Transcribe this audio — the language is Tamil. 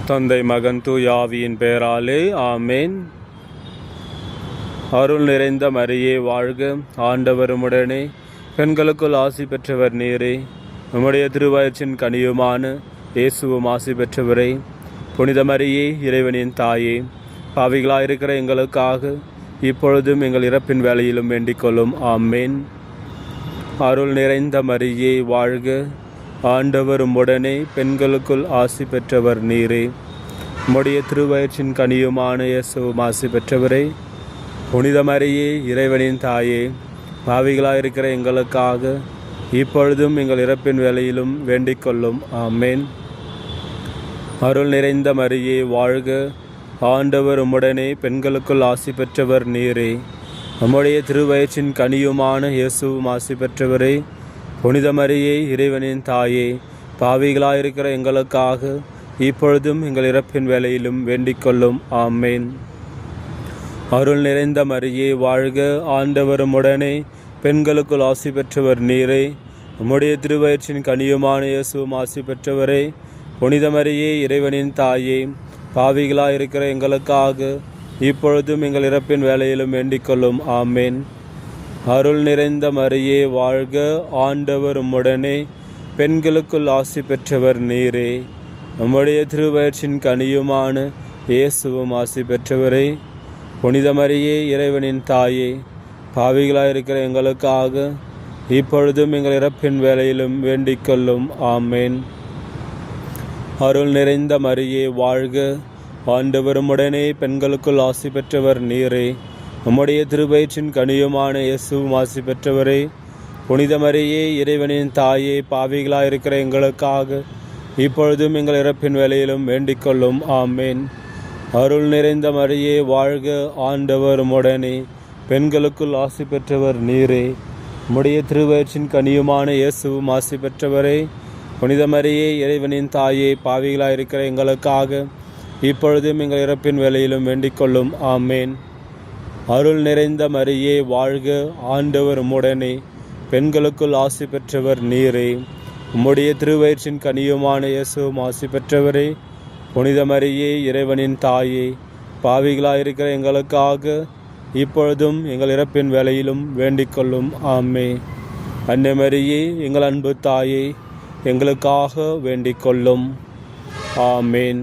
தந்தை மகன் தூய ஆவியின் பெயராலே ஆமேன். அருள் நிறைந்த மரியே வாழ்க, ஆண்டவர் உம்முடனே, பெண்களுக்குள் ஆசி பெற்றவர் நீரே. உம்முடைய திருவயிற்றின் கனியுமான இயேசுவும் ஆசி பெற்றவரே. புனித மரியே, இறைவனின் தாயே, பாவிகளாயிருக்கிற எங்களுக்காக இப்பொழுதும் எங்கள் இறப்பின் வேளையிலும் வேண்டிக் கொள்ளும். ஆமேன். அருள் நிறைந்த மரியே வாழ்க, ஆண்டவர் உம்முடனே, பெண்களுக்குள் ஆசி பெற்றவர் நீரே. உம்முடைய திருவயிற்றின் கனியுமான இயேசுவும் ஆசி பெற்றவரே. புனித மரியே, இறைவனின் தாயே, பாவிகளாயிருக்கிற எங்களுக்காக இப்பொழுதும் எங்கள் இறப்பின் வேளையிலும் வேண்டிக் கொள்ளும். ஆமேன். அருள் நிறைந்த மரியே வாழ்க, ஆண்டவர் உம்முடனே, பெண்களுக்குள் ஆசி பெற்றவர் நீரே. உம்முடைய திருவயிற்றின் கனியுமான இயேசுவும் ஆசி பெற்றவரே. புனித மரியே, இறைவனின் தாயே, பாவிகளாயிருக்கிற எங்களுக்காக இப்பொழுதும் எங்கள் இறப்பின் வேளையிலும் வேண்டிக் கொள்ளும். ஆமேன். அருள் நிறைந்த மரியே வாழ்க, ஆண்டவர் உம்முடனே, பெண்களுக்குள் ஆசி பெற்றவர் நீரே. உம்முடைய திருவயிற்றின் கனியுமான இயேசுவும் ஆசி பெற்றவரே. புனித மரியே, இறைவனின் தாயே, பாவிகளாயிருக்கிற எங்களுக்காக இப்பொழுதும் எங்கள் இறப்பின் வேளையிலும் வேண்டிக் கொள்ளும். ஆமேன். அருள் நிறைந்த மரியே வாழ்க, ஆண்டவர் உம்முடனே, பெண்களுக்குள் ஆசி பெற்றவர் நீரே. உம்முடைய திருவயிற்றின் கனியுமான இயேசுவும் ஆசி பெற்றவரே. புனித மரியே, இறைவனின் தாயே, பாவிகளாயிருக்கிற எங்களுக்காக இப்பொழுதும் எங்கள் இறப்பின் வேளையிலும் வேண்டிக் கொள்ளும். ஆமேன். அருள் நிறைந்த மரியே வாழ்க, ஆண்டவர் உம்முடனே, பெண்களுக்குள் ஆசி பெற்றவர் நீரே. உம்முடைய திருவயிற்றின் கனியுமான இயேசுவும் ஆசி பெற்றவரே. புனித மரியே, இறைவனின் தாயே, பாவிகளாயிருக்கிற எங்களுக்காக இப்பொழுதும் எங்கள் இறப்பின் வேளையிலும் வேண்டிக் கொள்ளும். ஆமேன். அருள் நிறைந்த மரியே வாழ்க, ஆண்டவர் உம்முடனே, பெண்களுக்குள் ஆசி பெற்றவர் நீரே. உம்முடைய திருவயிற்றின் கனியுமான இயேசுவும் ஆசி பெற்றவரே. புனித மரியே, இறைவனின் தாயே, பாவிகளாயிருக்கிற எங்களுக்காக இப்பொழுதும் எங்கள் இறப்பின் வேளையிலும் வேண்டிக் கொள்ளும். ஆமேன். அருள் நிறைந்த மரியே வாழ்க, ஆண்டவர் உம்முடனே, பெண்களுக்குள் ஆசி பெற்றவர் நீரே. உம்முடைய திருவயிற்றின் கனியுமான இயேசுவும் ஆசி பெற்றவரே. புனித மரியே, இறைவனின் தாயே, பாவிகளாயிருக்கிற எங்களுக்காக இப்பொழுதும் எங்கள் இறப்பின் வேளையிலும் வேண்டிக் கொள்ளும். ஆமே. அன்னை மரியே, எங்கள் அன்பு தாயே, எங்களுக்காக வேண்டிக் கொள்ளும். ஆமேன்.